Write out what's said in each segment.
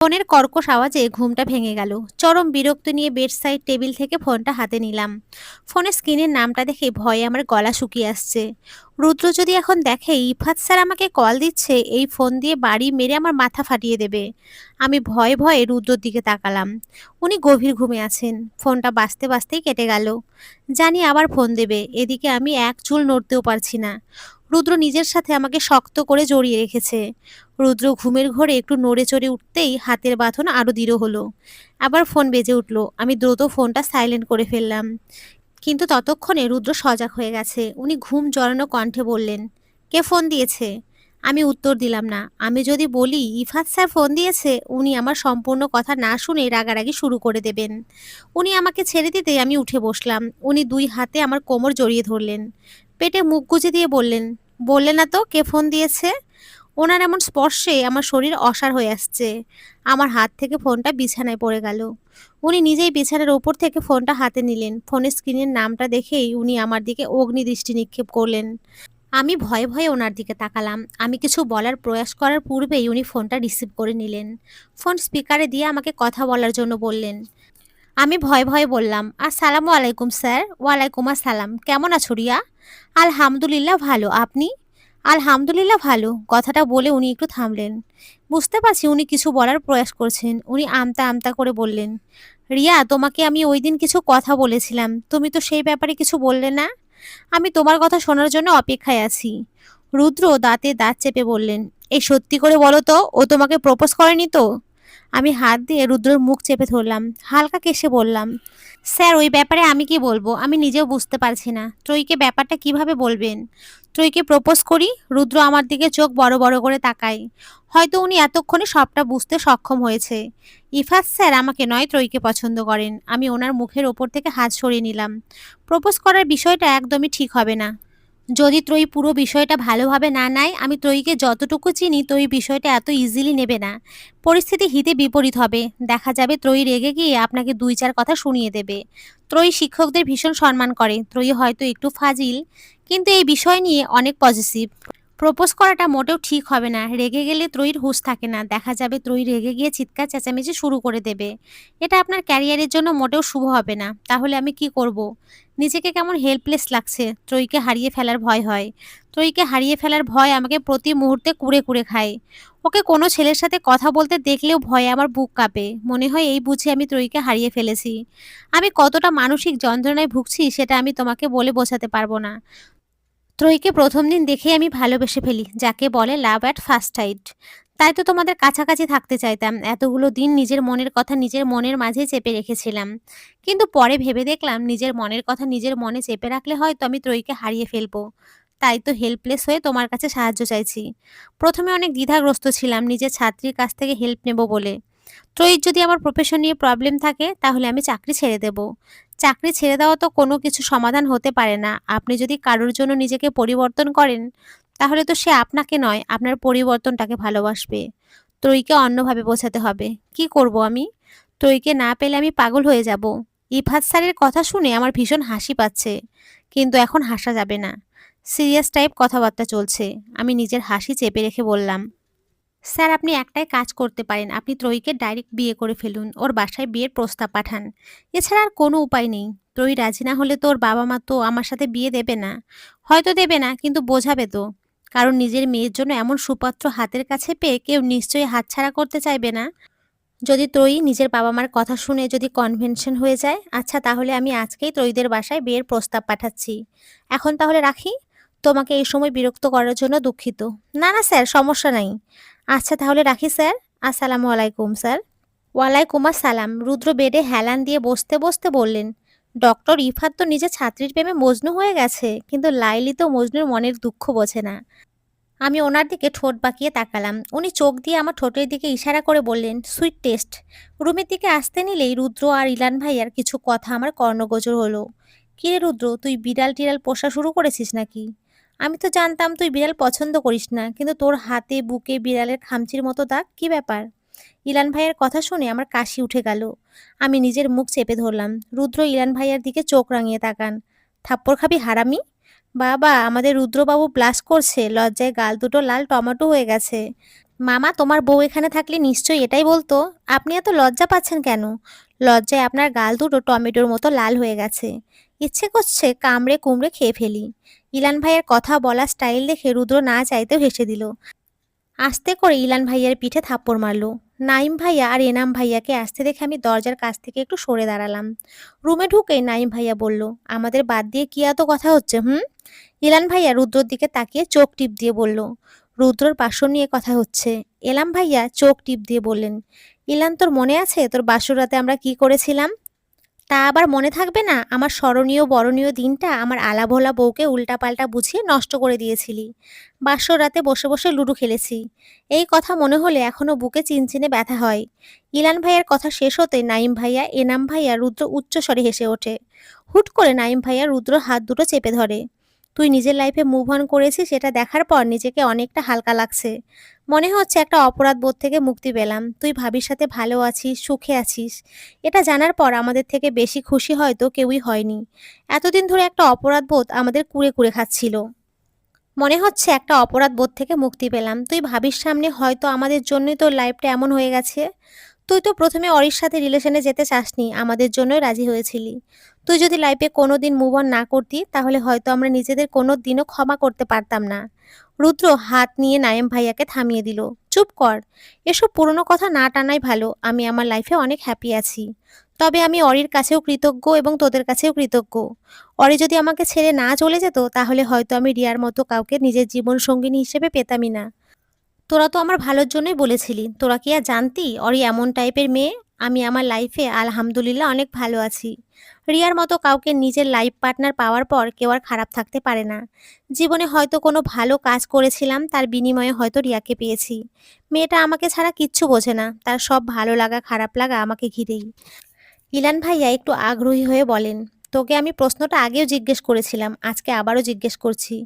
ফোনের কর্কশ আওয়াজে ঘুমটা ভেঙে গেল। চরম বিরক্ত নিয়ে বেড সাইড টেবিল থেকে ফোনটা হাতে নিলাম। ফোনের স্ক্রিনের নামটা দেখে ভয়ে আমার গলা শুকিয়ে আসছে। রুদ্র যদি এখন দেখে ইফাত স্যার আমাকে কল দিচ্ছে, এই ফোন দিয়ে বাড়ি মেরে আমার মাথা ফাটিয়ে দেবে। আমি ভয়ে ভয়ে রুদ্রর দিকে তাকালাম। উনি গভীর ঘুমে আছেন। ফোনটা বাজতে বাজতেই কেটে গেল। জানি আবার ফোন দেবে, এদিকে আমি এক চুল নড়তেও পারছি না। রুদ্র নিজের সাথে আমাকে শক্ত করে জড়িয়ে রেখেছে। রুদ্র ঘুমের ঘোরে একটু নড়ে চড়ে উঠতেই হাতের বাঁধন আরো দৃঢ় হলো। আবার ফোন বেজে উঠল। আমি দ্রুত ফোনটা সাইলেন্ট করে ফেললাম। কিন্তু ততক্ষণে রুদ্র সজাগ হয়ে গেছে। উনি ঘুম জড়ানো কণ্ঠে বললেন, কে ফোন দিয়েছে? আমি উত্তর দিলাম না। আমি যদি বলি ইফাত স্যার ফোন দিয়েছে, উনি আমার সম্পূর্ণ কথা না শুনে রাগারাগি শুরু করে দেবেন। উনি আমাকে ছেড়ে দিতেই আমি উঠে বসলাম। উনি দুই হাতে আমার কোমর জড়িয়ে ধরলেন। পেটে মুখ গুজে দিয়ে বললেন, বললে না তো কে ফোন দিয়েছে? ওনার এমন স্পর্শে আমার শরীর অসাড় হয়ে আসছে। আমার হাত থেকে ফোনটা বিছানায় পড়ে গেল। উনি নিজেই বিছানার ওপর থেকে ফোনটা হাতে নিলেন। ফোনের স্ক্রিনের নামটা দেখেই উনি আমার দিকে অগ্নি দৃষ্টি নিক্ষেপ করলেন। আমি ভয়ে ভয়ে ওনার দিকে তাকালাম। আমি কিছু বলার প্রয়াস করার পূর্বেই উনি ফোনটা রিসিভ করে নিলেন। ফোন স্পিকারে দিয়ে আমাকে কথা বলার জন্য বললেন। আমি ভয়ে ভয়ে বললাম, আসসালামু আলাইকুম স্যার। ওয়ালাইকুম আসসালাম। কেমন আছো রিয়া? আলহামদুলিল্লাহ ভালো, আপনি? আলহামদুলিল্লাহ ভালো। কথাটা বলে উনি একটু থামলেন। বুঝতে পারছি উনি কিছু বলার প্রয়াস করছেন। উনি আমতা আমতা করে বললেন, রিয়া তোমাকে আমি ওই দিন কিছু কথা বলেছিলাম, তুমি তো সেই ব্যাপারে কিছু বললে না। আমি তোমার কথা শোনার জন্য অপেক্ষায় আছি। রুদ্র দাঁতে দাঁত চেপে বললেন, এই সত্যি করে বলো তো, ও তোমাকে প্রপোজ করেনি তো? আমি হাত দিয়ে রুদ্রর মুখ চেপে ধরলাম। হালকা কেসে বললাম, স্যার ওই ব্যাপারে আমি কি বলবো, আমি নিজেও বুঝতে পারছি না। ত্রয়ীকে ব্যাপারটা কিভাবে বলবেন? ত্রয়ীকে প্রপোজ করি? রুদ্র আমার দিকে চোখ বড় বড় করে তাকায়। হয়তো উনি এতক্ষণে সবটা বুঝতে সক্ষম হয়েছে। ইফাত স্যার আমাকে নয়, ত্রয়ীকে পছন্দ করেন। আমি ওনার মুখের ওপর থেকে হাত সরিয়ে নিলাম। প্রপোজ করার বিষয়টা একদমই ঠিক হবে না। যদি ত্রয়ী পুরো বিষয়টা ভালোভাবে না নেয়, আমি ত্রয়ীকে যতটুকু চিনি, ত্রয়ী বিষয়টা এত ইজিলি নেবে না। পরিস্থিতি হিতে বিপরীত হবে। দেখা যাবে ত্রয়ী রেগে গিয়ে আপনাকে দুই চার কথা শুনিয়ে দেবে। ত্রয়ী শিক্ষকদের ভীষণ সম্মান করে। ত্রয়ী হয়তো একটু ফাজিল, কিন্তু এই বিষয় নিয়ে অনেক পজিটিভ। প্রপোজ করাটা মোটেও ঠিক হবে না। রেগে গেলে ত্রয়ীর হুঁশ থাকে না। দেখা যাবে ত্রয়ী রেগে গিয়ে চিৎকার চেঁচামেচি শুরু করে দেবে। এটা আপনার ক্যারিয়ারের জন্য মোটেও শুভ হবে না। তাহলে আমি কি করব? নিজেকে কেমন হেল্পলেস লাগছে। ত্রয়ীকে হারিয়ে ফেলার ভয় হয়। ত্রয়ীকে হারিয়ে ফেলার ভয় আমাকে প্রতি মুহূর্তে কুরে কুরে খায়। ওকে কোনো ছেলের সাথে কথা বলতে দেখলেও ভয়ে আমার বুক কাঁপে। মনে হয় এই বুঝি আমি ত্রয়ীকে হারিয়ে ফেলেছি। আমি কতটা মানসিক যন্ত্রণায় ভুগছি সেটা আমি তোমাকে বলে বোঝাতে পারবো না। ত্রয়ীকে প্রথম দিন দেখেই আমি ভালোবেসে ফেলি, যাকে বলে লাভ অ্যাট ফার্স্ট সাইট। তাই তো তোমাদের কাছাকাছি থাকতে চাইতাম। এতগুলো দিন নিজের মনের কথা নিজের মনের মাঝে চেপে রেখেছিলাম। কিন্তু পরে ভেবে দেখলাম নিজের মনের কথা নিজের মনে চেপে রাখলে হয়তো আমি ত্রয়ীকে হারিয়ে ফেলবো। তাই তো হেল্পলেস হয়ে তোমার কাছে সাহায্য চাইছি। প্রথমে অনেক দ্বিধাগ্রস্ত ছিলাম নিজের ছাত্রীর কাছ থেকে হেল্প নেব বলে। ত্রয়ীর যদি আমার প্রফেশন নিয়ে প্রবলেম থাকে, তাহলে আমি চাকরি ছেড়ে দেব। চাকরি ছেড়ে দেওয়া তো কোনো কিছু সমাধান হতে পারে না। আপনি যদি কারোর জন্য নিজেকে পরিবর্তন করেন, তাহলে তো সে আপনাকে নয়, আপনার পরিবর্তনটাকে ভালোবাসবে। ত্রয়ীকে অন্যভাবে বোঝাতে হবে। কি করব আমি? ত্রয়ীকে না পেলে আমি পাগল হয়ে যাব। ইফাত স্যারের কথা শুনে আমার ভীষণ হাসি পাচ্ছে। কিন্তু এখন হাসা যাবে না। সিরিয়াস টাইপ কথাবার্তা চলছে। আমি নিজের হাসি চেপে রেখে বললাম, স্যার আপনি একটাই কাজ করতে পারেন। আপনি ত্রয়ীকে ডাইরেক্ট বিয়ে করে ফেলুন। ওর বাসায় বিয়ের প্রস্তাব পাঠান। এছাড়া আর কোনো উপায় নেই। ত্রয়ী রাজি না হলে তো ওর বাবা মা তো আমার সাথে বিয়ে দেবে না। হয়তো দেবে না, কিন্তু বোঝাবে তো। কারণ নিজের মেয়ের জন্য এমন সুপাত্র হাতের কাছে পেয়ে কেউ নিশ্চয়ই হাতছাড়া করতে চাইবে না। যদি ত্রয়ী নিজের বাবা মার কথা শুনে যদি কনভেনশন হয়ে যায়, আচ্ছা তাহলে আমি আজকেই ত্রয়ীদের বাসায় বিয়ের প্রস্তাব পাঠাচ্ছি। এখন তাহলে রাখি। তোমাকে এই সময় বিরক্ত করার জন্য দুঃখিত। না না স্যার, সমস্যা নাই। আচ্ছা তাহলে রাখি স্যার। আসসালামু আলাইকুম স্যার। ওয়ালাইকুম আসসালাম। রুদ্র বেডে হেলান দিয়ে বসতে বসতে বললেন, ডক্টর ইফাত তো নিজের ছাত্রীর প্রেমে মজনু হয়ে গেছে, কিন্তু লাইলি তো মজনুর মনের দুঃখ বোঝে না। আমি ওনার দিকে ঠোঁট বাঁকিয়ে তাকালাম। উনি চোখ দিয়ে আমার ঠোঁটের দিকে ইশারা করে বললেন, সুইট টেস্ট। রুমের দিকে আসতে নিলেই রুদ্র আর ইলান ভাইয়ার কিছু কথা আমার কর্ণগোচর হলো। কিরে রুদ্র, তুই বিড়াল টিড়াল পোষা শুরু করেছিস নাকি? আমি তো জানতাম তুই বিড়াল পছন্দ করিস না, কিন্তু তোর হাতে বুকে বিড়ালের খামচির মতো দাগ, কি ব্যাপার? ইলান ভাইয়ের কথা শুনে আমার কাশি উঠে গেল। আমি নিজের মুখ চেপে ধরলাম। রুদ্র ইলান ভাইয়ার দিকে চোখ রাঙিয়ে তাকান। থাপ্পড় খাবি হারামি? বাবা, আমাদের রুদ্রবাবু ব্লাশ করছে। লজ্জায় গাল দুটো লাল টমেটো হয়ে গেছে। মামা, তোমার বউ এখানে থাকলে নিশ্চয়ই এটাই বলতো। আপনি এত লজ্জা পাচ্ছেন কেন? লজ্জায় আপনার গাল দুটো টমেটোর মতো লাল হয়ে গেছে। ইচ্ছে করছে কামড়ে কুমড়ে খেয়ে ফেলি। ইলান ভাইয়ের কথা বলা স্টাইল দেখে রুদ্র না চাইতেও হেসে দিল। আস্তে করে ইলান ভাইয়ার পিঠে থাপ্পড় মারল। নাইম ভাইয়া আর এনাম ভাইয়াকে আসতে দেখে আমি দরজার কাছ থেকে একটু সরে দাঁড়ালাম। রুমে ঢুকেই নাইম ভাইয়া বলল, আমাদের বাদ দিয়ে কি এত কথা হচ্ছে? ইলান ভাইয়া রুদ্রর দিকে তাকিয়ে চোখ টিপ দিয়ে বলল, রুদ্রর বাসর নিয়ে কথা হচ্ছে। এলাম ভাইয়া চোখ টিপ দিয়ে বললেন, ইলান, তোর মনে আছে তোর বাসর রাতে আমরা কি করেছিলাম? তা আবার মনে থাকবে না? আমার স্মরণীয় বরণীয় দিনটা আমার আলাভোলা বউকে উল্টাপাল্টা বুঝিয়ে নষ্ট করে দিয়েছিলি। বাসর রাতে বসে বসে লুডো খেলেছি। এই কথা মনে হলে এখনো বুকে চিনচিনে ব্যথা হয়। ইলান ভাইয়ার কথা শেষ হতে নাইম ভাইয়া, এনাম ভাইয়া, রুদ্র উচ্চস্বরে হেসে ওঠে। হুট করে নাইম ভাইয়া রুদ্র হাত দুটো চেপে ধরে। তুই নিজের লাইফে মুভ অন করেছিস, সেটা দেখার পর নিজেকে অনেকটা হালকা লাগছে। মনে হচ্ছে একটা অপরাধ বোধ থেকে মুক্তি পেলাম। তুই ভাবির সাথে ভালো আছিস, সুখে আছিস। এটা জানার পর আমাদের থেকে বেশি খুশি হয়তো কেউই হয়নি। এতদিন ধরে একটা অপরাধ বোধ আমাদের কুরে কুরে খাচ্ছিল। মনে হচ্ছে একটা অপরাধ বোধ থেকে মুক্তি পেলাম। তুই ভাবির সামনে হয়তো আমাদের জন্যই তোর লাইফটা এমন হয়ে গেছে। তুই তো প্রথমে অরির সাথে রিলেশনে যেতে চাসনি, আমাদের জন্যই রাজি হয়েছিলি। তুই যদি লাইফে কোনোদিন মুভ অন না করতি, তাহলে হয়তো আমরা নিজেদের কোনো দিনও ক্ষমা করতে পারতাম না। রুদ্র হাত নিয়ে নায়েম ভাইয়াকে থামিয়ে দিল। চুপ কর, এসব পুরনো কথা না টানাই ভালো। আমি আমার লাইফে অনেক হ্যাপি আছি। তবে আমি অরির কাছেও কৃতজ্ঞ এবং তোদের কাছেও কৃতজ্ঞ। অরি যদি আমাকে ছেড়ে না চলে যেত, তাহলে হয়তো আমি রিয়ার মতো কাউকে নিজের জীবন সঙ্গিনী হিসেবে পেতামই না। তোরা তো আমার ভালোর জন্যই বলেছিলি। তোরা কি আর জানতি অরি এমন টাইপের মেয়ে? আমি আমার লাইফে আলহামদুলিল্লাহ অনেক ভালো আছি। রিয়ার মতো কাউকে নিজের লাইফ পার্টনার পাওয়ার পর কেউ আর খারাপ থাকতে পারে না। জীবনে হয়তো কোনো ভালো কাজ করেছিলাম, তার বিনিময়ে হয়তো রিয়াকে পেয়েছি। মেয়েটা আমাকে ছাড়া কিচ্ছু বোঝে না, তার সব ভালো লাগা খারাপ লাগা আমাকে ঘিরেই। ইলান ভাইয়া একটু আগ্রহী হয়ে বলেন, তোকে আমি প্রশ্নটা আগেও জিজ্ঞেস করেছিলাম, আজকে আবারও জিজ্ঞেস করছি।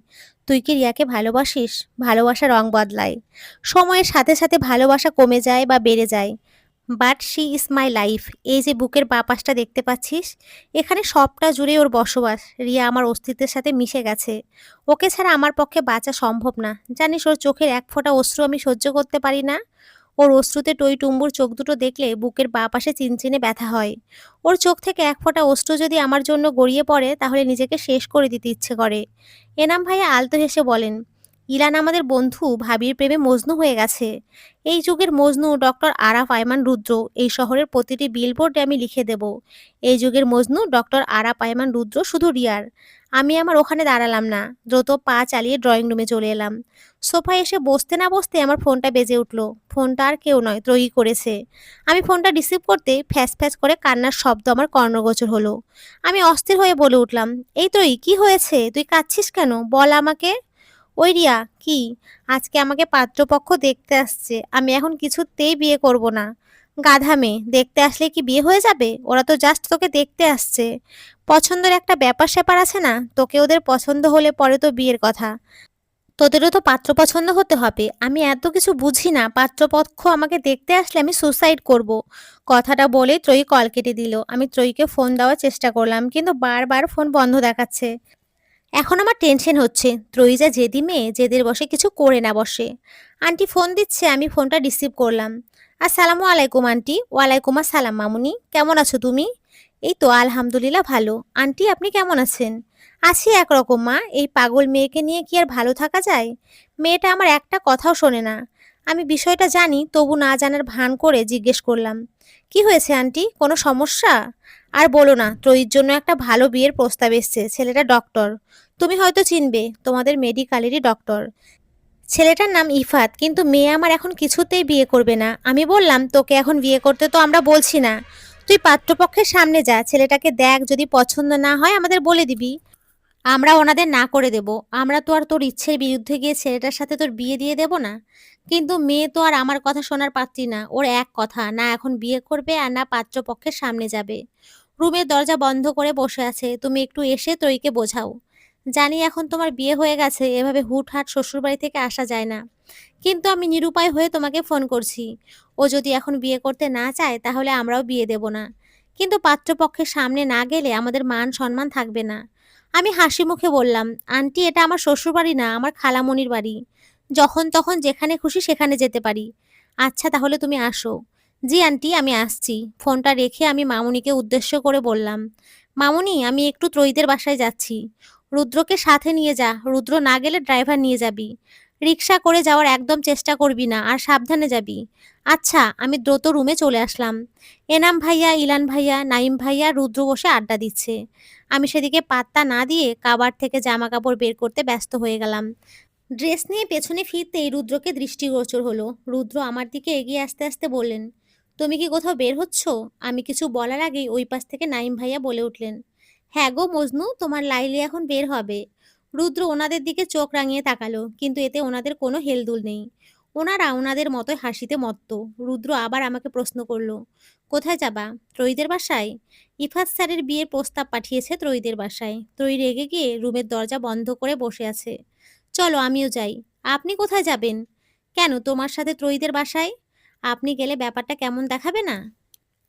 তুই কি রিয়াকে ভালোবাসিস? ভালোবাসা রং বদলায়। সময়ের সাথে সাথে ভালোবাসা কমে যায় বা বেড়ে যায়। But she is my life. এই যে বুকের বাঁ পাশটা দেখতে পাচ্ছিস, এখানে সবটা জুড়ে ওর বসবাস। রিয়া আমার অস্তিত্বের সাথে মিশে গেছে। ওকে ছাড়া আমার পক্ষে বাঁচা সম্ভব না। জানিস, ওর চোখের এক ফোঁটা অশ্রু আমি সহ্য করতে পারি না। ওর অশ্রুতে টইটুম্বুর চোখ দুটো দেখলে বুকের বাঁ পাশে চিনচিনে ব্যথা হয়। ওর চোখ থেকে এক ফোঁটা অশ্রু যদি আমার জন্য গড়িয়ে পড়ে, তাহলে নিজেকে শেষ করে দিতে ইচ্ছে করে। এনাম ভাইয়া আলতো হেসে বলেন, ইলান আমাদের বন্ধু ভাবির প্রেমে মজনু হয়ে গেছে। এই যুগের মজনু ডক্টর আরাফ আয়মান রুদ্র। এই শহরের প্রতিটি বিলবোর্ডে আমি লিখে দেব, এই যুগের মজনু ডক্টর আরাফ আয়মান রুদ্র শুধু রিয়ার। আমি আমার ওখানে দাঁড়ালাম না, দ্রুত পা চালিয়ে ড্রয়িং রুমে চলে এলাম। সোফায় এসে বসতে না বসতে আমার ফোনটা বেজে উঠল। ফোনটা আর কেউ নয়, ত্রয়ী করেছে। আমি ফোনটা রিসিভ করতে ফ্যাস ফ্যাস করে কান্নার শব্দ আমার কর্ণগোচর হলো। আমি অস্থির হয়ে বলে উঠলাম, এই ত্রয়ী, কি হয়েছে? তুই কাঁদছিস কেন? বল আমাকে। ওই রিয়া, কি? আজকে আমাকে পাত্রপক্ষ দেখতে আসছে। আমি এখন কিছুতেই বিয়ে করব না। গাধা মেয়ে, দেখতে আসলে কি বিয়ে হয়ে যাবে? ওরা তো জাস্ট তোকে দেখতে আসছে। পছন্দের একটা ব্যাপার স্যাপার আছে না? তোকে ওদের পছন্দ হলে পরে তো বিয়ের কথা। তোদেরও তো পাত্র পছন্দ হতে হবে। আমি এত কিছু বুঝি না। পাত্রপক্ষ আমাকে দেখতে আসলে আমি সুসাইড করব। কথাটা বলে ত্রয়ী কল কেটে দিল। আমি ত্রয়ীকে ফোন দেওয়ার চেষ্টা করলাম, কিন্তু বারবার ফোন বন্ধ দেখাচ্ছে। এখন আমার টেনশন হচ্ছে। ত্রয়ী যা জেদি মেয়ে, জেদের বসে কিছু করে না বসে। আন্টি ফোন দিচ্ছে, আমি ফোনটা রিসিভ করলাম। আসসালামু আলাইকুম আন্টি। ওয়ালাইকুম আসসালাম মামুনি, কেমন আছো তুমি? এই তো আলহামদুলিল্লাহ ভালো। আন্টি আপনি কেমন আছেন? আছি একরকম মা। এই পাগল মেয়েকে নিয়ে কি আর ভালো থাকা যায়? মেয়েটা আমার একটা কথাও শোনে না। আমি বিষয়টা জানি, তবু না জানার ভান করে জিজ্ঞেস করলাম, কি হয়েছে আন্টি, কোনো সমস্যা? আর বলো না, ত্রয়ীর জন্য একটা ভালো বিয়ের প্রস্তাব এসছে। ছেলেটা ডক্টর, তুমি হয়তো চিনবে, তোমাদের মেডিকালেরই ডক্টর। ছেলেটার নাম ইফাত, কিন্তু মেয়ে আমার এখন কিছুতেই বিয়ে করবে না। আমি বললাম, তোকে এখন বিয়ে করতে তো আমরা বলছি না। তুই পাত্রপক্ষের সামনে যা, ছেলেটাকে দেখ, যদি পছন্দ না হয় আমাদের বলে দিবি। আমরা ওনাদের না করে দেব। আমরা তো আর তোর ইচ্ছের বিরুদ্ধে গিয়ে ছেলেটার সাথে তোর বিয়ে দিয়ে দেব না। কিন্তু মেয়ে তো আর আমার কথা শোনার পাত্রী না। ওর এক কথা, না এখন বিয়ে করবে আর না পাত্রপক্ষের সামনে যাবে। রুমের দরজা বন্ধ করে বসে আছে। তুমি একটু এসে ত্রয়ীকে বোঝাও। জানি এখন তোমার বিয়ে হয়ে গেছে, এভাবে হুটহাট শ্বশুরবাড়ি থেকে আসা যায় না। কিন্তু আমি নিরুপায় হয়ে তোমাকে ফোন করছি। ও যদি এখন বিয়ে করতে না চায়, তাহলে আমরাও বিয়ে দেব না। কিন্তু পাত্রপক্ষের সামনে না গেলে আমাদের মান সম্মান থাকবে না। আমি হাসি মুখে বললাম, আন্টি এটা আমার শ্বশুরবাড়ি না, আমার খালামণির বাড়ি। যখন তখন যেখানে খুশি সেখানে যেতে পারি। আচ্ছা তাহলে তুমি আসো। জি আন্টি, আমি আসছি। ফোনটা রেখে আমি মামুনিকে উদ্দেশ্য করে বললাম, মামুনি আমি একটু ত্রয়ীদের বাসায় যাচ্ছি। রুদ্রকে সাথে নিয়ে যা, রুদ্র না গেলে ড্রাইভার নিয়ে যাবি। রিক্সা করে যাওয়ার একদম চেষ্টা করবি না, আর সাবধানে যাবি। আচ্ছা। আমি দ্রুত রুমে চলে আসলাম। এনাম ভাইয়া, ইলান ভাইয়া, নাইম ভাইয়া, রুদ্র বসে আড্ডা দিচ্ছে। আমি সেদিকে পাত্তা না দিয়ে কাবার থেকে জামা কাপড় বের করতে ব্যস্ত হয়ে গেলাম। ড্রেস নিয়ে পেছনে ফিরতেই রুদ্রকে দৃষ্টিগোচর হলো। রুদ্র আমার দিকে এগিয়ে আসতে আসতে বললেন, তুমি কি কোথাও বের হচ্ছ? আমি কিছু বলার আগেই ওই পাশ থেকে নাইম ভাইয়া বলে উঠলেন, হ্যাঁ গো মজনু, তোমার লাইলি এখন বের হবে। রুদ্র ওনাদের দিকে চোখ রাঙিয়ে তাকালো, কিন্তু এতে ওনাদের কোনো হেলদুল নেই। ওনারা ওনাদের মতোই হাসিতে মত্ত। রুদ্র আবার আমাকে প্রশ্ন করলো, কোথায় যাবা? ত্রয়ীদের বাসায়। ইফাত স্যারের বিয়ের প্রস্তাব পাঠিয়েছে ত্রয়ীদের বাসায়। ত্রয়ী রেগে গিয়ে রুমের দরজা বন্ধ করে বসে আছে। চলো আমিও যাই। আপনি কোথায় যাবেন? কেন, তোমার সাথে ত্রয়ীদের বাসায়? আপনি গেলে ব্যাপারটা কেমন দেখাবে না?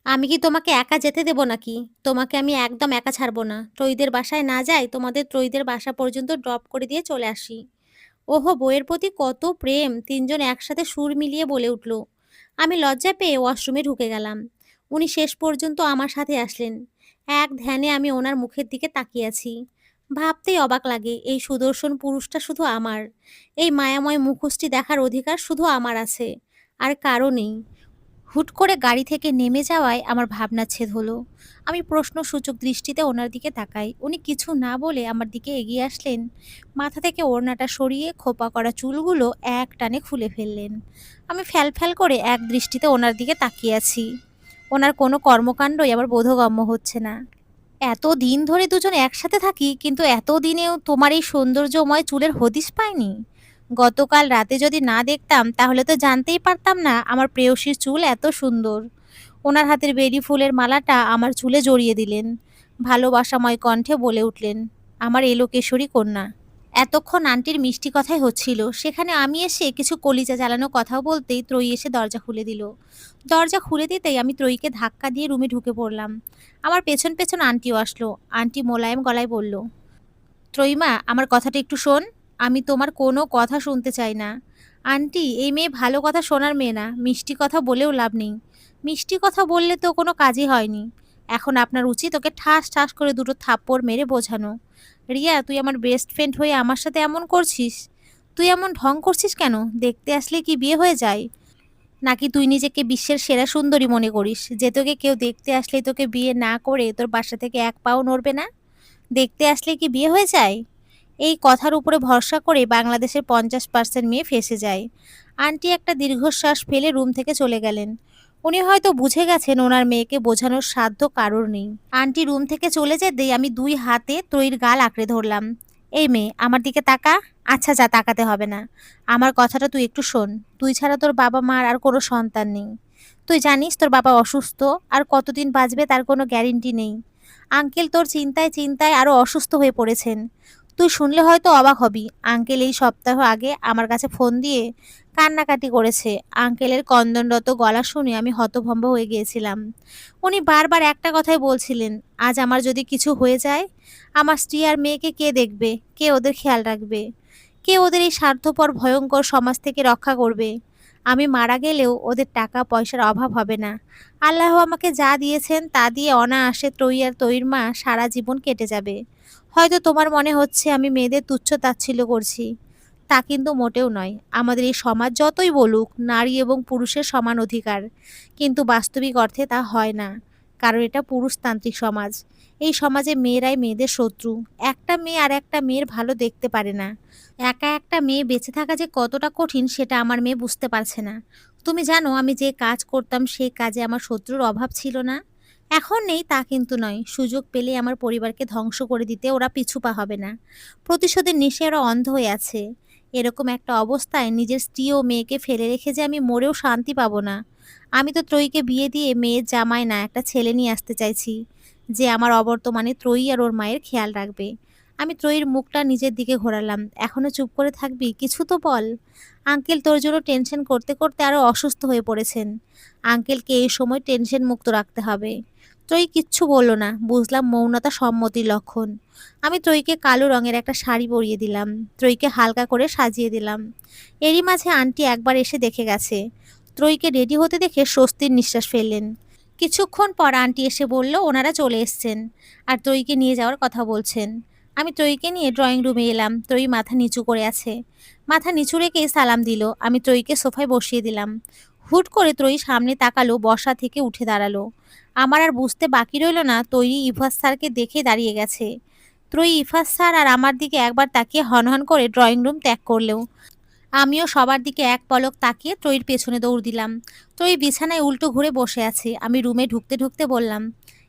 আমি কি তোমাকে একা যেতে দেব নাকি? তোমাকে আমি একদম একা ছাড়বো না। ত্রয়ীদের বাসায় না যাই, তোমাদের ত্রয়ীদের বাসা পর্যন্ত ড্রপ করে দিয়ে চলে আসি। ওহো, বইয়ের প্রতি কত প্রেম! তিনজন একসাথে সুর মিলিয়ে বলে উঠল। আমি লজ্জা পেয়ে ওয়াশরুমে ঢুকে গেলাম। উনি শেষ পর্যন্ত আমার সাথে আসলেন। এক ধ্যানে আমি ওনার মুখের দিকে তাকিয়ে আছি। ভাবতেই অবাক লাগে, এই সুদর্শন পুরুষটা শুধু আমার। এই মায়াময় মুখোশটি দেখার অধিকার শুধু আমার আছে, আর কারো নেই। হুট করে গাড়ি থেকে নেমে যাওয়ায় আমার ভাবনাচ্ছেদ হলো। আমি প্রশ্নসূচক দৃষ্টিতে ওনার দিকে তাকাই। উনি কিছু না বলে আমার দিকে এগিয়ে আসলেন। মাথা থেকে ওড়নাটা সরিয়ে খোপা করা চুলগুলো এক টানে খুলে ফেললেন। আমি ফ্যাল করে এক দৃষ্টিতে ওনার দিকে তাকিয়ে আছি। ওনার কোনো কর্মকাণ্ডই আমার বোধগম্য হচ্ছে না। এত দিন ধরে দুজন একসাথে থাকি, কিন্তু এতদিনেও তোমার এই সৌন্দর্যময় চুলের হদিশ পাইনি। গতকাল রাতে যদি না দেখতাম তাহলে তো জানতেই পারতাম না আমার প্রেয়সীর চুল এত সুন্দর। ওনার হাতের বেলি ফুলের মালাটা আমার চুলে জড়িয়ে দিলেন। ভালোবাসাময় কণ্ঠে বলে উঠলেন, আমার এলোকেশ্বরী কন্যা। এতক্ষণ আন্টির মিষ্টি কথাই হচ্ছিল, সেখানে আমি এসে কিছু কলিজা জ্বালানো কথা বলতেই ত্রয়ী এসে দরজা খুলে দিল। দরজা খুলে দিতেই আমি ত্রয়ীকে ধাক্কা দিয়ে রুমে ঢুকে পড়লাম। আমার পেছন পেছন আন্টিও আসলো। আন্টি মোলায়েম গলায় বলল, ত্রয়ীমা, আমার কথাটা একটু শোন। আমি তোমার কোনো কথা শুনতে চাই না। আন্টি, এই মেয়ে ভালো কথা শোনার মেয়ে না, মিষ্টি কথা বলেও লাভ নেই। মিষ্টি কথা বললে তো কোনো কাজই হয়নি। এখন আপনার উচিত ওকে ঠাস ঠাস করে দুটো থাপ্পড় মেরে বোঝানো। রিয়া, তুই আমার বেস্ট ফ্রেন্ড হয়ে আমার সাথে এমন করছিস? তুই এমন ঢং করছিস কেন? দেখতে আসলে কি বিয়ে হয়ে যায়? নাকি তুই নিজেকে বিশ্বের সেরা সুন্দরী মনে করিস যে তোকে কেউ দেখতে আসলেই তোকে বিয়ে না করে তোর বাসা থেকে এক পাও নড়বে না? দেখতে আসলে কি বিয়ে হয়ে যায়? এই কথার উপরে ভরসা করে বাংলাদেশের 50% মেয়ে ফেঁসে যায়। আন্টি একটা দীর্ঘশ্বাস ফেলে রুম থেকে চলে গেলেন। উনি হয়তো বুঝে গেছেন ওনার মেয়েকে বোঝানোর সাধ্য কারোর নেই। আন্টি রুম থেকে চলে যেতেই আমি দুই হাতে ত্রয়ীর গাল আঁকড়ে ধরলাম। এই মেয়ে, আমার দিকে তাকা। আচ্ছা যা, তাকাতে হবে না। আমার কথাটা তুই একটু শোন। তুই ছাড়া তোর বাবা মার আর কোনো সন্তান নেই। তুই জানিস তোর বাবা অসুস্থ, আর কতদিন বাঁচবে তার কোনো গ্যারেন্টি নেই। আঙ্কেল তোর চিন্তায় চিন্তায় আরো অসুস্থ হয়ে পড়েছেন। তুই শুনলে হয়তো অবাক হবি, আঙ্কেল এই সপ্তাহ আগে আমার কাছে ফোন দিয়ে কান্নাকাটি করেছে। আঙ্কেলের ক্রন্দনরত গলা শুনে আমি হতভম্ব হয়ে গিয়েছিলাম। উনি বারবার একটা কথাই বলছিলেন, আজ আমার যদি কিছু হয়ে যায়, আমার স্ত্রী আর মেয়েকে কে দেখবে? কে ওদের খেয়াল রাখবে? কে ওদের এই স্বার্থপর ভয়ঙ্কর সমাজ থেকে রক্ষা করবে? আমি মারা গেলেও ওদের টাকা পয়সার অভাব হবে না। আল্লাহ আমাকে যা দিয়েছেন তা দিয়ে অনায়াসে ত্রয়ী আর ত্রয়ীর মা সারা জীবন কেটে যাবে। হয়তো তোমার মনে হচ্ছে আমি মেয়েদের তুচ্ছ তাচ্ছিল্য করছি। তা কিন্তু মোটেও নয়। আমাদের এই সমাজ যতই বলুক নারী এবং পুরুষের সমান অধিকার, কিন্তু বাস্তবিক অর্থে তা হয় না। কারণ এটা পুরুষতান্ত্রিক সমাজ। এই সমাজে মেয়েরাই মেয়েদের শত্রু। একটা মেয়ে আর একটা মেয়ের ভালো দেখতে পারে না। একা একটা মেয়ে বেঁচে থাকা যে কতটা কঠিন সেটা আমার মেয়ে বুঝতে পারছে না। তুমি জানো আমি যে কাজ করতাম সেই কাজে আমার শত্রুর অভাব ছিল না? এখন নেই তা কিন্তু নয়। সুযোগ পেলে আমার পরিবারকে ধ্বংস করে দিতে ওরা পিছু পা হবে না। প্রতিশোধের নেশে ওরা অন্ধ হয়ে আছে। এরকম একটা অবস্থায় নিজের স্ত্রী ও মেয়েকে ফেলে রেখে যে আমি মরেও শান্তি পাবো না। আমি তো ত্রয়ীকে বিয়ে দিয়ে মেয়ের জামাই না, একটা ছেলে নিয়ে আসতে চাইছি, যে আমার অবর্তমানে ত্রয়ী আর ওর মায়ের খেয়াল রাখবে। আমি ত্রয়ীর মুখটা নিজের দিকে ঘোরালাম। এখনো চুপ করে থাকবি? কিছু তো বল। আঙ্কেল তোর জন্য টেনশন করতে করতে আরো অসুস্থ হয়ে পড়েছেন। আঙ্কেলকে এই সময় টেনশন মুক্ত রাখতে হবে। ত্রয়ী কিচ্ছু বলল না, বুঝলাম মৌনতা সম্মতির লক্ষণ। আমি ত্রয়ীকে কালো রঙের একটা শাড়ি পরিয়ে দিলাম, ত্রয়ীকে হালকা করে সাজিয়ে দিলাম। এরই মাঝে আন্টি একবার এসে দেখে গেছে। ত্রয়ীকে রেডি হতে দেখে স্বস্তির নিঃশ্বাস ফেললেন। কিছুক্ষণ পর আন্টি এসে বলল ওনারা চলে এসছেন আর ত্রয়ীকে নিয়ে যাওয়ার কথা বলছেন। আমি ত্রয়ীকে নিয়ে ড্রয়িং রুমে এলাম। ত্রয়ী মাথা নিচু করে আছে, মাথা নিচু রেখেই সালাম দিল। আমি ত্রয়ীকে সোফায় বসিয়ে দিলাম। হুট করে ত্রয়ী সামনে তাকালো, বসা থেকে উঠে দাঁড়ালো। আমার আর বুঝতে বাকি রইল না ত্রয়ী ইফাজ স্যারকে দেখে দাঁড়িয়ে গেছে। ত্রয়ী ইফাজ স্যার আর আমার দিকে একবার তাকিয়ে হনহন করে ড্রয়িং রুম ত্যাগ করলেও আমিও সবার দিকে এক পলক তাকিয়ে ত্রয়ীর পেছনে দৌড় দিলাম। ত্রয়ী বিছানায় উল্টো ঘুরে বসে আছে। আমি রুমে ঢুকতে ঢুকতে বললাম,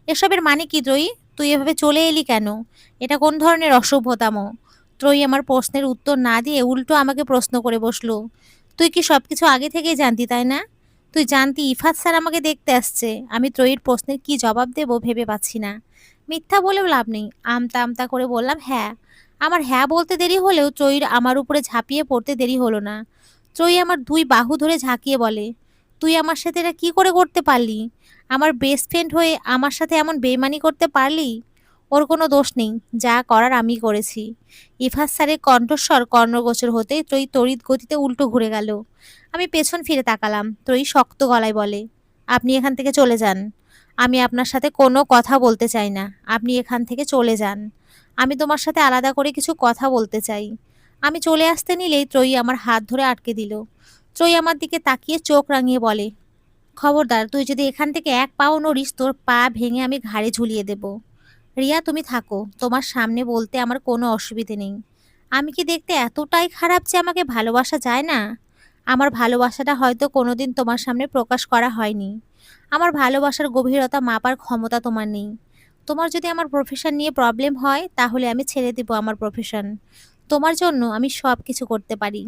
এসবের মানে কি ত্রয়ী? তুই এভাবে চলে এলি কেন? এটা কোন ধরনের অসভ্যতাম? ত্রয়ী আমার প্রশ্নের উত্তর না দিয়ে উল্টো আমাকে প্রশ্ন করে বসলো, তুই কি সবকিছু আগে থেকেই জানতি তাই না? তুই জানতি ইফাত স্যার আমাকে দেখতে আসছে? আমি ত্রয়ীর প্রশ্নের কি জবাব দেব ভেবে পাচ্ছি না। মিথ্যা বলেও লাভ নেই, আমতা আমতা করে বললাম হ্যাঁ। আমার হ্যাঁ বলতে দেরি হলেও ত্রয়ীর আমার উপরে ঝাঁপিয়ে পড়তে দেরি হলো না। ত্রয়ী আমার দুই বাহু ধরে ঝাঁকিয়ে বলে, তুই আমার সাথে এটা কি করে করতে পারলি? আমার বেস্ট ফ্রেন্ড হয়ে আমার সাথে এমন বেইমানি করতে পারলি? ওর কোনো দোষ নেই, যা করার আমি করেছি। ইফাজ স্যারের কণ্ঠস্বর কর্ণগোচর হতেই ত্রয়ী তড়িৎ গতিতে উল্টো ঘুরে গেল। আমি পেছন ফিরে তাকালাম। ত্রয়ী শক্ত গলায় বলে, আপনি এখান থেকে চলে যান। আমি আপনার সাথে কোনো কথা বলতে চাই না। আপনি এখান থেকে চলে যান। আমি তোমার সাথে আলাদা করে কিছু কথা বলতে চাই। আমি চলে আসতে নিলেই ত্রয়ী আমার হাত ধরে আটকে দিল। ত্রয়ী আমার দিকে তাকিয়ে চোখ রাঙিয়ে বলে, খবরদার, তুই যদি এখান থেকে এক পাও নড়িস তোর পা ভেঙে আমি ঘাড়ে ঝুলিয়ে দেব। রিয়া, তুমি থাকো, তোমার সামনে বলতে আমার কোনো অসুবিধে নেই। আমি কি দেখতে এতটাই খারাপ যে আমাকে ভালোবাসা যায় না? আমার ভালোবাসাটা হয়তো কোনোদিন তোমার সামনে প্রকাশ করা হয়নি। আমার ভালোবাসার গভীরতা মাপার ক্ষমতা তোমার নেই। তোমার যদি আমার প্রফেশন নিয়ে প্রবলেম হয় তাহলে আমি ছেড়ে দিব আমার প্রফেশন। তোমার জন্য আমি সব কিছু করতে পারি।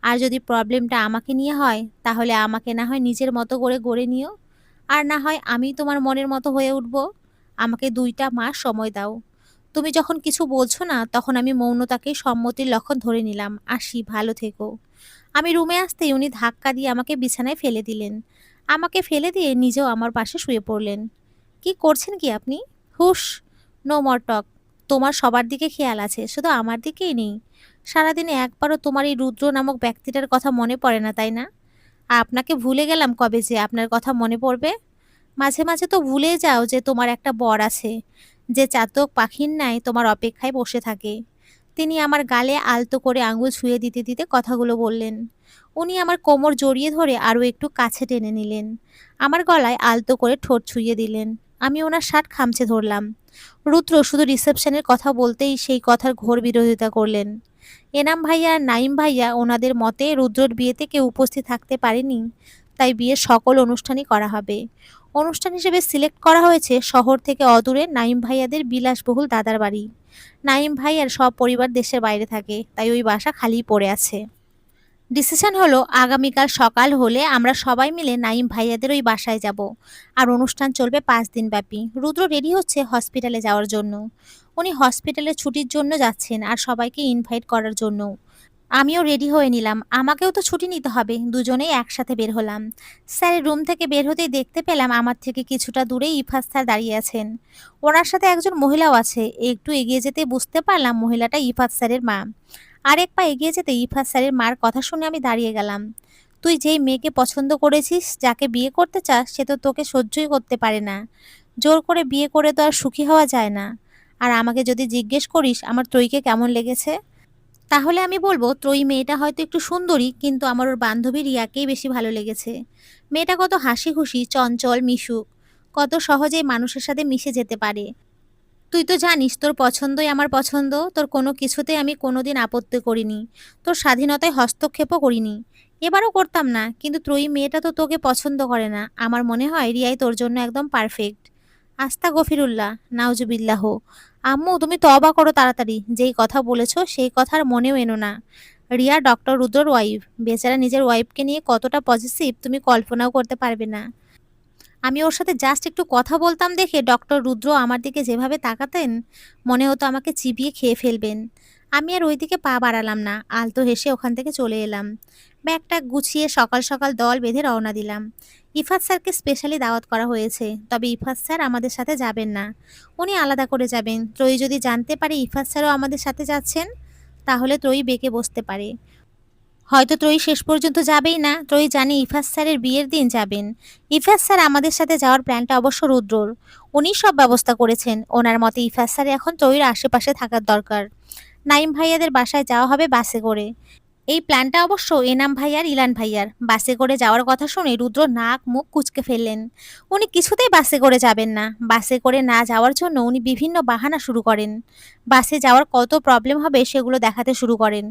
আর যদি প্রবলেমটা আমাকে নিয়ে হয় তাহলে আমাকে না হয় নিজের মতো করে গড়ে নিও, আর না হয় আমি তোমার মনের মতো হয়ে উঠব। আমাকে ২টা মাস সময় দাও। তুমি যখন কিছু বলছো না তখন আমি মৌনতাকেই সম্মতির লক্ষণ ধরে নিলাম। আসি, ভালো থেকো। আমি রুমে আসতেই উনি ধাক্কা দিয়ে আমাকে বিছানায় ফেলে দিলেন। আমাকে ফেলে দিয়ে নিজেও আমার পাশে শুয়ে পড়লেন। কি করছেন কি আপনি? হুশ, নো মর টক। তোমার সবার দিকে খেয়াল আছে, শুধু আমার দিকেই নেই। সারাদিনে একবারও তোমার এই রুদ্র নামক ব্যক্তিটার কথা মনে পড়ে না তাই না? আপনাকে ভুলে গেলাম কবে যে আপনার কথা মনে পড়বে? মাঝে মাঝে তো ভুলে যাও যে তোমার একটা বর আছে, যে চাতক পাখির ন্যায় তোমার অপেক্ষায় বসে থাকে। তিনি আমার গালে আলতো করে আঙুল ছুঁয়ে দিতে দিতে কথাগুলো বললেন। উনি আমার কোমর জড়িয়ে ধরে আরও একটু কাছে টেনে নিলেন। আমার গলায় আলতো করে ঠোঁট ছুঁয়ে দিলেন। আমি ওনার শার্ট খামচে ধরলাম। রুদ্র শুধু রিসেপশনের কথা বলতেই সেই কথার ঘোর বিরোধিতা করলেন। এনাম ভাইয়া আর নাইম ভাইয়া ওনাদের মতে রুদ্রর বিয়েতে কেউ উপস্থিত থাকতে পারেনি, তাই বিয়ের সকল অনুষ্ঠানই করা হবে। অনুষ্ঠান হিসেবে সিলেক্ট করা হয়েছে শহর থেকে অদূরে নাইম ভাইয়াদের বিলাসবহুল দাদার বাড়ি। নাইম ভাইয়ার সব পরিবার দেশের বাইরে থাকে, তাই ওই বাসা খালিই পড়ে আছে। ডিসিশন হলো আগামীকাল সকাল হলে আমরা সবাই মিলে নাইম ভাইয়াদের ওই বাসায় যাব। আর অনুষ্ঠান চলবে 5 দিন ব্যাপী। রুদ্র রেডি হচ্ছে হসপিটালে যাওয়ার জন্য। উনি হসপিটালে ছুটির জন্য যাচ্ছেন আর সবাইকে ইনভাইট করার জন্য। আমিও রেডি হয়ে নিলাম, আমাকেও তো ছুটি নিতে হবে। দুজনেই একসাথে বের হলাম। স্যারের রুম থেকে বের হতেই দেখতে পেলাম আমার থেকে কিছুটা দূরেই ইফাজ স্যার দাঁড়িয়ে আছেন। ওনার সাথে একজন মহিলাও আছে। একটু এগিয়ে যেতে বুঝতে পারলাম মহিলাটা ইফাজ স্যারের মা। আরেক পা এগিয়ে যেতে ইফাজ স্যারের মার কথা শুনে আমি দাঁড়িয়ে গেলাম। তুই যেই মেয়েকে পছন্দ করেছিস, যাকে বিয়ে করতে চাস, সে তো তোকে সহ্যই করতে পারে না। জোর করে বিয়ে করে তো আর সুখী হওয়া যায় না। আর আমাকে যদি জিজ্ঞেস করিস আমার ত্রয়ীকে কেমন লেগেছে, তাহলে আমি বলবো ত্রয়ী মেয়েটা হয়তো একটু সুন্দরী, কিন্তু আমার ওর বান্ধবী রিয়াকেই বেশি ভালো লেগেছে। মেয়েটা কত হাসি খুশি, চঞ্চল, মিশুক, কত সহজেই মানুষের সাথে মিশে যেতে পারে। তুই তো জানিস তোর পছন্দই আমার পছন্দ, তোর কোনো কিছুতে আমি কোনোদিন আপত্তি করিনি, তোর স্বাধীনতায় হস্তক্ষেপও করিনি। এবারও করতাম না, কিন্তু ত্রয়ী মেয়েটা তো তোকে পছন্দ করে না। আমার মনে হয় রিয়াই তোর জন্য একদম পারফেক্ট। আস্তা গফিরুল্লাহ, নাউজুবিল্লাহ। আম্মু, তুমি তওবা করো তাড়াতাড়ি। যেই কথা বলেছো সেই কথা আর মনেও এনো না। রিয়া ডক্টর রুদ্রর ওয়াইফ। বেচারা নিজের ওয়াইফকে নিয়ে কতটা পজিটিভ তুমি কল্পনাও করতে পারবে না। আমি ওর সাথে জাস্ট একটু কথা বলতাম দেখে ডক্টর রুদ্র আমার দিকে যেভাবে তাকাতেন, মনে হতো আমাকে চিবিয়ে খেয়ে ফেলবেন। আমি আর ওই দিকে পা বাড়ালাম না, আলতো হেসে ওখান থেকে চলে এলাম। ব্যাগটা গুছিয়ে সকাল সকাল দল বেঁধে রওনা দিলাম। ইফাত স্যারকে স্পেশালি দাওয়াত করা হয়েছে, তবে ইফাত স্যার আমাদের সাথে যাবেন না। উনি আলাদা করে যাবেন। ত্রয়ী যদি জানতে পারে ইফাত স্যারও আমাদের সাথে যাচ্ছেন, তাহলে ত্রয়ী বেঁকে বসতে পারে। হয়তো ত্রয়ী শেষ পর্যন্ত যাবেই না। ত্রয়ী জানে ইফাত স্যারের বিয়ের দিন যাবেন। ইফাত স্যার আমাদের সাথে যাওয়ার প্ল্যানটা অবশ্য রুদ্রর। উনি সব ব্যবস্থা করেছেন। ওনার মতে ইফাত স্যার এখন ত্রয়ীর আশেপাশে থাকার দরকার। নাইম ভাইয়াদের বাসায় যাওয়া হবে বাসে করে। এই প্ল্যানটা অবশ্য এনাম ভাই আর ইলান ভাইয়ার। বাসে করে যাওয়ার কথা শুনে রুদ্র নাক মুখ কুঁচকে ফেললেন। উনি কিছুতেই বাসে করে যাবেন না। বাসে করে না যাওয়ার জন্য উনি বিভিন্ন বাহানা শুরু করেন। বাসে যাওয়ার কত প্রবলেম হবে সেগুলো দেখাতে শুরু করেন।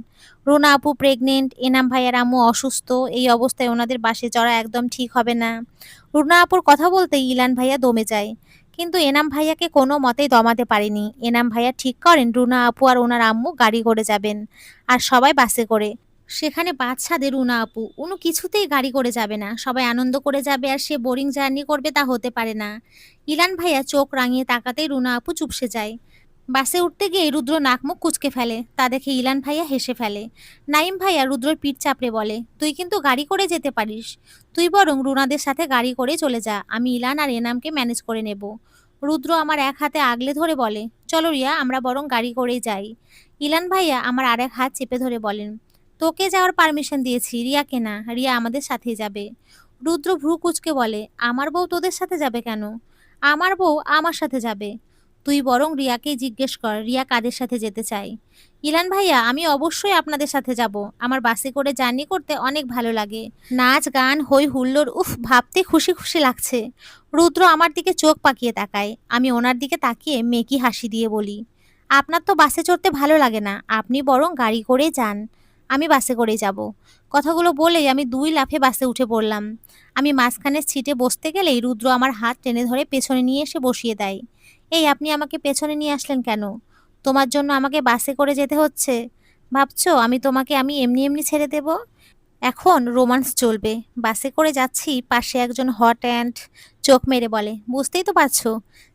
রুনা আপু প্রেগনেন্ট, এনাম ভাইয়ার আম্মু অসুস্থ, এই অবস্থায় ওনাদের বাসে চড়া একদম ঠিক হবে না। রুনা আপুর কথা বলতেই ইলান ভাইয়া দমে যায়, কিন্তু এনাম ভাইয়াকে কোনো মতেই দমাতে পারেনি। এনাম ভাইয়া ঠিক করেন রুনা আপু আর ওনার আম্মু গাড়ি করে যাবেন, আর সবাই বাসে করে। সেখানে বাদশাদের রুনা আপু উনি কিছুতেই গাড়ি করে যাবে না। সবাই আনন্দ করে যাবে আর সে বোরিং জার্নি করবে, তা হতে পারে না। ইলান ভাইয়া চোখ রাঙিয়ে তাকাতেই রুনা আপু চুপসে যায়। বাসে উঠতে গিয়ে রুদ্র নাক মুখ কুঁচকে ফেলে। তা দেখে ইলান ভাইয়া হেসে ফেলে। নাইম ভাইয়া রুদ্রর পিঠ চাপড়ে বলে, তুই কিন্তু গাড়ি করে যেতে পারিস। তুই বরং রুনাদের সাথে গাড়ি করে চলে যা, আমি ইলান আর এনামকে ম্যানেজ করে নেব। রুদ্র আমার এক হাতে আগলে ধরে বলে, চলো রিয়া, আমরা বরং গাড়ি করেই যাই। ইলান ভাইয়া আমার আরেক হাত চেপে ধরে বলেন, তোকে যাওয়ার পারমিশন দিয়েছি, রিয়াকে না। রিয়া আমাদের সাথেই যাবে। রুদ্র ভ্রু কুঁচকে বলে, আমার বউ তোদের সাথে যাবে কেন? আমার বউ আমার সাথে যাবে। তুই বরং রিয়াকেই জিজ্ঞেস কর রিয়া কাদের সাথে যেতে চায়। ইলান ভাইয়া, আমি অবশ্যই আপনাদের সাথে যাব। আমার বাসে করে জার্নি করতে অনেক ভালো লাগে। নাচ গান হই হুল্লোড়, উফ, ভাবতে খুশি খুশি লাগছে। রুদ্র আমার দিকে চোখ পাকিয়ে তাকায়। আমি ওনার দিকে তাকিয়ে মেকি হাসি দিয়ে বলি, আপনার তো বাসে চড়তে ভালো লাগে না, আপনি বরং গাড়ি করে যান। আমি বাসে করেই যাব। কথাগুলো বলেই আমি দুই লাফে বাসে উঠে পড়লাম। আমি মাঝখানের সিটে বসতে গেলেই রুদ্র আমার হাত টেনে ধরে পেছনে নিয়ে এসে বসিয়ে দেয়। এই, আপনি আমাকে পেছনে নিয়ে আসলেন কেন? তোমার জন্য আমাকে বাসে করে যেতে হচ্ছে? ভাবছো আমি তোমাকে আমি এমনি এমনি ছেড়ে দেব? এখন রোমান্স চলবে। বাসে করে যাচ্ছি, পাশে একজন হট অ্যান্ড চোখ মেরে বলে, বুঝতেই তো পারছো।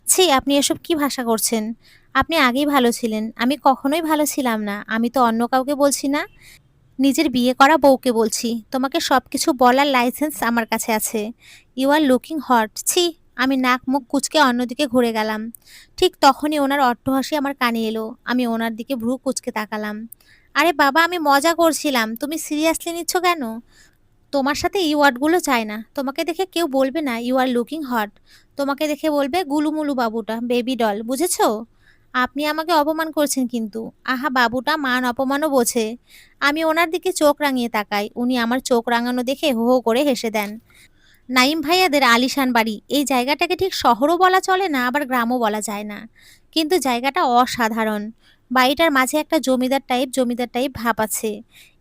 ছি, আপনি এসব কি ভাষা করছেন? আপনি আগেই ভালো ছিলেন, আমি কখনোই ভালো ছিলাম না। আমি তো অন্য কাউকে বলছি না, নিজের বিয়ে করা বউকে বলছি। তোমাকে সবকিছু বলার লাইসেন্স আমার কাছে আছে। You are looking hot. ছি। আমি নাক মুখ কুঁচকে অন্যদিকে ঘুরে গেলাম। ঠিক তখনই ওনার অট্টহাসি আমার কানে এলো। আমি ওনার দিকে ভ্রু কুঁচকে তাকালাম। আরে বাবা, আমি মজা করছিলাম, তুমি সিরিয়াসলি নিচ্ছ কেন? তোমার সাথে এই ওয়ার্ডগুলো চাই না। তোমাকে দেখে কেউ বলবে না ইউ আর লুকিং হট। তোমাকে দেখে বলবে গুলুমুলু বাবুটা, বেবি ডল, বুঝেছো? আপনি আমাকে অপমান করছেন কিন্তু। আহা, বাবুটা মান অপমানও বোঝে। আমি ওনার দিকে চোখ রাঙিয়ে তাকাই। উনি আমার চোখ রাঙানো দেখে হো হো করে হেসে দেন। নাইম ভাইয়াদের আলিশান বাড়ি। এই জায়গাটাকে ঠিক শহরও বলা চলে না, আবার গ্রামও বলা যায় না, কিন্তু জায়গাটা অসাধারণ। বাড়িটার মাঝে একটা জমিদার টাইপ ভাব আছে।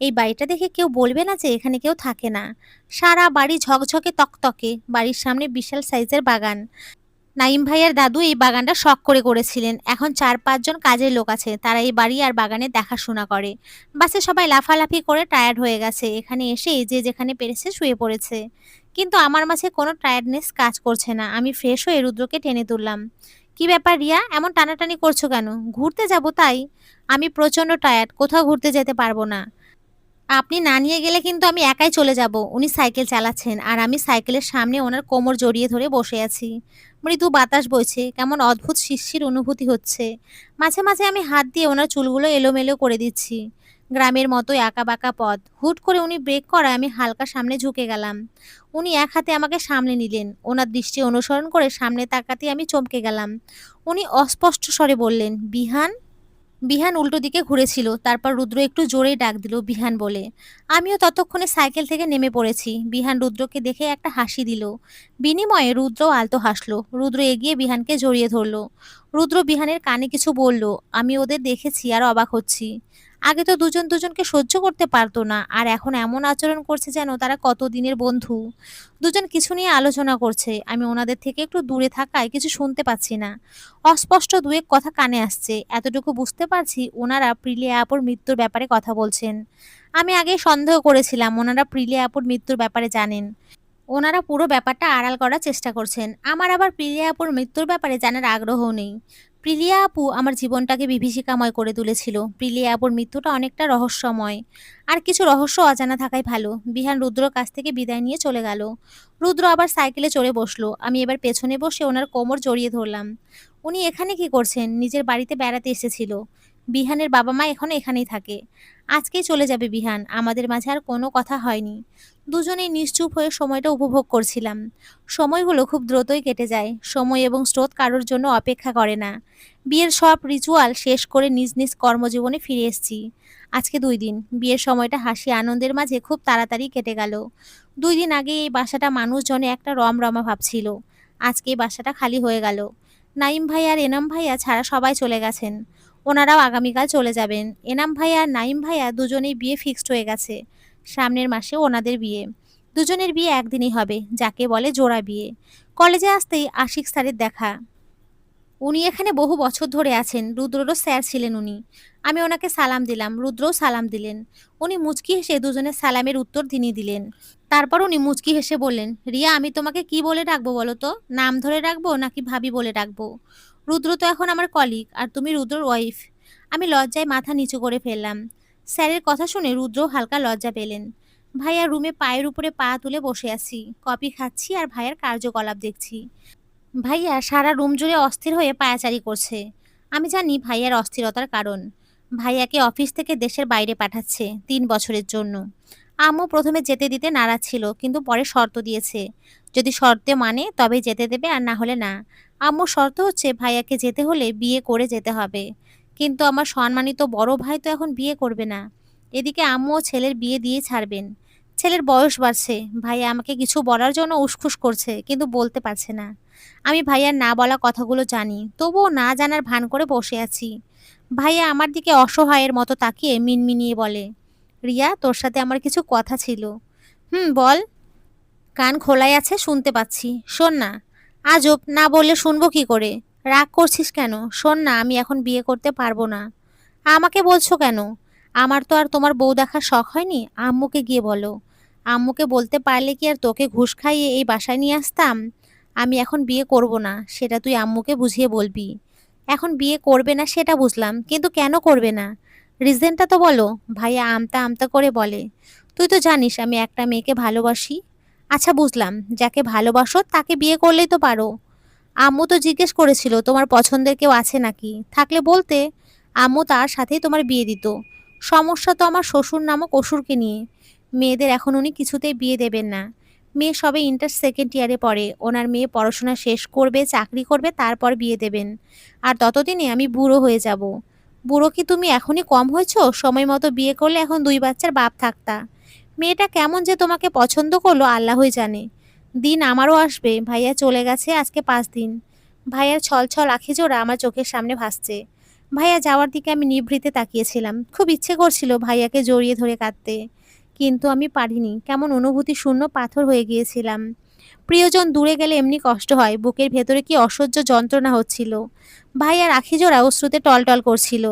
এই বাড়িটা দেখে কেউ বলবে না যে এখানে কেউ থাকে না। সারা বাড়ি ঝকঝকে তকতকে। বাড়ির সামনে বিশাল সাইজের বাগান। নাইম ভাইয়ার দাদু এই বাগানটা শখ করে করেছিলেন। এখন ৪-৫ জন কাজের লোক আছে, তারা এই বাড়ি আর বাগানের দেখাশোনা করে। বাসে সবাই লাফালাফি করে টায়ার্ড হয়ে গেছে। এখানে এসে যে যেখানে পেরেছে শুয়ে পড়েছে। কিন্তু আমার মাঝে কোনো টায়ার্ডনেস কাজ করছে না। আমি ফ্রেশ হয়ে রুদ্রকে টেনে তুললাম। কি ব্যাপার রিয়া, এমন টানাটানি করছো কেন? ঘুরতে যাব তাই। আমি প্রচন্ড টায়ার্ড, কোথাও ঘুরতে যেতে পারবো না। আপনি না নিয়ে গেলে কিন্তু আমি একাই চলে যাব। উনি সাইকেল চালাচ্ছেন আর আমি সাইকেলের সামনে ওনার কোমর জড়িয়ে ধরে বসে আছি। মৃদু বাতাস বইছে, কেমন অদ্ভুত শিরশির অনুভূতি হচ্ছে। মাঝে মাঝে আমি হাত দিয়ে ওনার চুলগুলো এলোমেলো করে দিচ্ছি। গ্রামের মতোই আঁকাবাঁকা পথ। হুট করে উনি ব্রেক করায় আমি হালকা সামনে ঝুঁকে গেলাম। উনি এক হাতে আমাকে সামলে নিলেন। ওনার দৃষ্টি অনুসরণ করে সামনে তাকাতে আমি চমকে গেলাম। উনি অস্পষ্ট স্বরে বললেন, বিহান। বিহান উল্টো দিকে ঘুরেছিল। তারপর রুদ্র একটু জোরেই ডাক দিল, বিহান বলে। আমিও ততক্ষণে সাইকেল থেকে নেমে পড়েছি। বিহান রুদ্রকে দেখে একটা হাসি দিল। বিনিময়ে রুদ্র আলতো হাসলো। রুদ্র এগিয়ে বিহানকে জড়িয়ে ধরলো। রুদ্র বিহানের কানে কিছু বলল। আমি ওদের দেখেছি আর অবাক হচ্ছি। আগে তো দুজন দুজনকে সহ্য করতে পারতো না, আর এখন এমন আচরণ করছে যেন তারা কত দিনের বন্ধু। দুজন কিছু নিয়ে আলোচনা করছে। আমি ওনাদের থেকে একটু দূরে থাকায় কিছু শুনতে পাচ্ছি না। অস্পষ্ট দুয়েক কথা কানে আসছে। এতটুকু বুঝতে পারছি ওনারা প্রিলিয়া আপুর মৃত্যুর ব্যাপারে কথা বলছেন। আমি আগে সন্দেহ করেছিলাম ওনারা প্রিলিয়া আপুর মৃত্যুর ব্যাপারে জানেন। ওনারা পুরো ব্যাপারটা আড়াল করার চেষ্টা করছেন। আমার আবার প্রিলিয়া আপুর মৃত্যুর ব্যাপারে জানার আগ্রহও নেই। প্রিলিয়া আপু আমার জীবনটাকে বিভীষিকাময় করে তুলেছিল। প্রিলিয়া আপুর মৃত্যুটা অনেকটা রহস্যময়। আর কিছু রহস্য অজানা থাকাই ভালো। বিহান রুদ্রর কাছ থেকে বিদায় নিয়ে চলে গেল। রুদ্র আবার সাইকেলে চড়ে বসলো। আমি এবার পেছনে বসে ওনার কোমর জড়িয়ে ধরলাম। উনি এখানে কি করছেন? নিজের বাড়িতে বেড়াতে এসেছিল। বিহানের বাবা মা এখনো এখানেই থাকে। আজকেই চলে যাবে বিহান। আমাদের মাঝে আর কোনো কথা হয়নি। দুজনেই নিশ্চুপ হয়ে সময়টা উপভোগ করছিলাম। সময়গুলো খুব দ্রুতই কেটে যায়। সময় এবং স্রোত কারোর জন্য অপেক্ষা করে না। বিয়ের সব রিচুয়াল শেষ করে নিজ নিজ কর্মজীবনে ফিরে এসেছি। আজকে ২ দিন। বিয়ের সময়টা হাসি আনন্দের মাঝে খুব তাড়াতাড়ি কেটে গেল। ২ দিন আগে এই বাসাটা মানুষজনে একটা রমরমা ভাব ছিল। আজকে এই বাসাটা খালি হয়ে গেল। নাইম ভাই আর এনাম ভাইয়া ছাড়া সবাই চলে গেছেন। ওনারাও আগামীকাল চলে যাবেন। এনাম ভাইয়া আর নাইম ভাইয়া দুজনেই বিয়ে ফিক্সড হয়ে গেছে। সামনের মাসে ওনাদের বিয়ে। দুজনের বিয়ে একদিনই হবে, যাকে বলে জোড়া বিয়ে। কলেজে আসতেই আশিক স্যারের দেখা। উনি এখানে বহু বছর ধরে আছেন। রুদ্ররও স্যার ছিলেন উনি। আমি ওনাকে সালাম দিলাম, রুদ্রও সালাম দিলেন। উনি মুচকি হেসে দুজনের সালামের উত্তর তিনি দিলেন। তারপর উনি মুচকি হেসে বললেন, রিয়া আমি তোমাকে কি বলে ডাকবো বলো তো? নাম ধরে ডাকবো নাকি ভাবি বলে ডাকবো? রুদ্র তো এখন আমার কলিগ আর তুমি রুদ্রর ওয়াইফ। আমি লজ্জায় মাথা নিচু করে ফেললাম। স্যারের কথা শুনে রুদ্র হালকা লজ্জা পেলেন। ভাইয়ার রুমে পায়ের উপরে পা তুলে বসে আছি, কফি খাচ্ছি আর ভাইয়ার কার্যকলাপ দেখছি। ভাইয়া সারা রুম জুড়ে অস্থির হয়ে পায়াচারি করছে। আমি জানি ভাইয়ার অস্থিরতার কারণ। ভাইয়াকে অফিস থেকে দেশের বাইরে পাঠাচ্ছে ৩ বছরের জন্য। আম্মু প্রথমে যেতে দিতে নারাজ ছিল, কিন্তু পরে শর্ত দিয়েছে। যদি শর্তে মানে তবেই যেতে দেবে, আর না হলে না। আম্মুর শর্ত হচ্ছে ভাইয়াকে যেতে হলে বিয়ে করে যেতে হবে। কিন্তু আমার সম্মানিত বড় ভাই তো এখন বিয়ে করবে না। এদিকে আম্মুও ছেলের বিয়ে দিয়ে ছাড়বেন। ছেলের বয়স বাড়ছে। ভাইয়া আমাকে কিছু বলার জন্য উসখুস করছে, কিন্তু বলতে পারছে না। আমি ভাইয়ার না বলা কথাগুলো জানি, তবুও না জানার ভান করে বসে আছি। ভাইয়া আমার দিকে অসহায়ের মতো তাকিয়ে মিনমিনিয়ে বলে, রিয়া তোর সাথে আমার কিছু কথা ছিল। হুম বল। কান খোলাই আছে, শুনতে পাচ্ছি, শোন না। আজব, না বললে শুনবো কি করে? রাগ করছিস কেন? শোন না, আমি এখন বিয়ে করতে পারবো না। আমাকে বলছো কেন? আমার তো আর তোমার বউ দেখার শখ হয়নি। আম্মুকে গিয়ে বলো। আম্মুকে বলতে পারলে কি আর তোকে ঘুষ খাইয়ে এই বাসায় নিয়ে আসতাম? আমি এখন বিয়ে করব না, সেটা তুই আম্মুকে বুঝিয়ে বলবি। এখন বিয়ে করবে না সেটা বুঝলাম, কিন্তু কেন করবে না? রিজনটা তো বলো। ভাইয়া আমতা আমতা করে বলে, তুই তো জানিস আমি একটা মেয়েকে ভালোবাসি। আচ্ছা বুঝলাম, যাকে ভালোবাসো তাকে বিয়ে করলেই তো পারো। আম্মু তো জিজ্ঞেস করেছিল তোমার পছন্দের কেউ আছে নাকি, থাকলে বলতে। আম্মু তার সাথেই তোমার বিয়ে দিত। সমস্যা তো আমার শ্বশুর নামক অসুরকে নিয়ে। মেয়েদের এখন উনি কিছুতেই বিয়ে দেবেন না। মেয়ে সবে ইন্টার সেকেন্ড ইয়ারে পড়ে। ওনার মেয়ে পড়াশোনা শেষ করবে, চাকরি করবে, তারপর বিয়ে দেবেন। আর ততদিনে আমি বুড়ো হয়ে যাব। বুড়ো কি তুমি এখনই কম হয়েছ? সময় মতো বিয়ে করলে এখন 2 বাচ্চার বাপ থাকতা। মেয়েটা কেমন যে তোমাকে পছন্দ করলো আল্লাহই জানে। দিন আমারও আসবে। ভাইয়া চলে গেছে আজকে 5 দিন। ভাইয়ার ছলছল আখিজোড়া আমার চোখের সামনে ভাসছে। ভাইয়া যাওয়ার দিকে আমি নিভৃতে তাকিয়েছিলাম। খুব ইচ্ছে করছিল ভাইয়াকে জড়িয়ে ধরে কাঁদতে, কিন্তু আমি পারিনি। কেমন অনুভূতি শূন্য পাথর হয়ে গিয়েছিলাম। প্রিয়জন দূরে গেলে এমনি কষ্ট হয়, বুকের ভেতরে কি অসহ্য যন্ত্রণা হচ্ছিল। ভাইয়ার আখিজোড়া অশ্রুতে টলটল করছিল,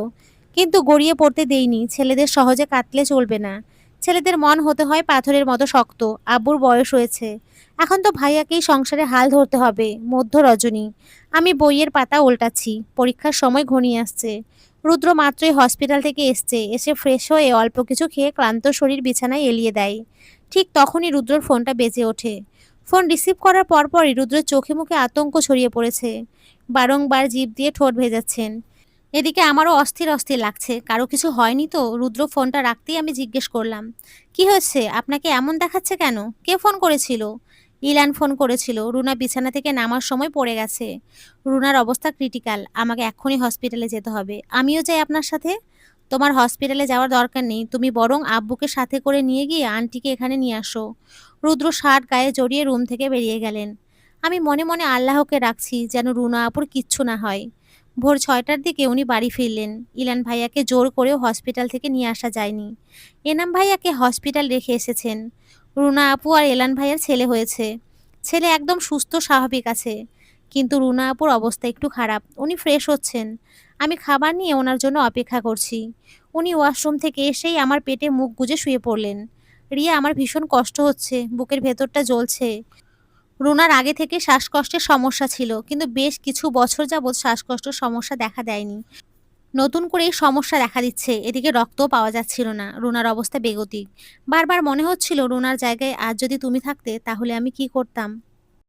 কিন্তু গড়িয়ে পড়তে দেইনি। ছেলেদের সহজে কাটলে চলবে না। ছেলেদের মন হতে হয় পাথরের মতো শক্ত। আব্বুর বয়স হয়েছে, এখন তো ভাইয়াকেই সংসারে হাল ধরতে হবে। মধ্য রজনী। আমি বইয়ের পাতা উল্টাচ্ছি। পরীক্ষার সময় ঘনিয়ে আসছে। রুদ্র মাত্রই হসপিটাল থেকে এসছে। এসে ফ্রেশ হয়ে অল্প কিছু খেয়ে ক্লান্ত শরীর বিছানায় এলিয়ে দেয়। ঠিক তখনই রুদ্রর ফোনটা বেজে ওঠে। ফোন রিসিভ করার পরপরই রুদ্রের চোখে মুখে আতঙ্ক ছড়িয়ে পড়েছে। বারংবার জিভ দিয়ে ঠোঁট ভেজাচ্ছেন। এদিকে আমারও অস্থির অস্থির লাগছে। কারো কিছু হয়নি তো? রুদ্র ফোনটা রাখতেই আমি জিজ্ঞেস করলাম, কি হয়েছে? আপনাকে এমন দেখাচ্ছে কেন? কে ফোন করেছিল? ইলান ফোন করেছিল। রুনা বিছানা থেকে নামার সময় পড়ে গেছে। রুনার অবস্থা ক্রিটিক্যাল। আমাকে এক্ষুনি হসপিটালে যেতে হবে। আমিও যাই আপনার সাথে? তোমার হসপিটালে যাওয়ার দরকার নেই। তুমি বরং আব্বুকে সাথে করে নিয়ে গিয়ে আন্টিকে এখানে নিয়ে আসো। রুদ্র শার্ট গায়ে জড়িয়ে রুম থেকে বেরিয়ে গেলেন। আমি মনে মনে আল্লাহকে রাখছি যেন রুনা আপুর কিচ্ছু না হয়। ভোর 6টার দিকে উনি বাড়ি ফিরলেন। ইলান ভাইয়াকে জোর করেও হসপিটাল থেকে নিয়ে আসা যায়নি। এনাম ভাইয়াকে হসপিটাল রেখে এসেছেন। রুনা আপু আর এলান ভাইয়ার ছেলে হয়েছে। ছেলে একদম সুস্থ স্বাভাবিক আছে, কিন্তু রুনা আপুর অবস্থা একটু খারাপ। উনি ফ্রেশ হচ্ছেন। আমি খাবার নিয়ে ওনার জন্য অপেক্ষা করছি। উনি ওয়াশরুম থেকে এসেই আমার পেটে মুখ গুজে শুয়ে পড়লেন। রিয়া আমার ভীষণ কষ্ট হচ্ছে, বুকের ভেতরটা জ্বলছে। রুনার আগে থেকে শ্বাসকষ্টের সমস্যা ছিল, কিন্তু বেশ কিছু বছর যাবৎ শ্বাসকষ্টের সমস্যা দেখা দেয়নি। নতুন করে এই সমস্যা দেখা দিচ্ছে, এদিকে রক্তও পাওয়া যাচ্ছিল না। রুনার অবস্থা বেগতিক। বারবার মনে হচ্ছিল রুনার জায়গায় আজ যদি তুমি থাকতে তাহলে আমি কি করতাম।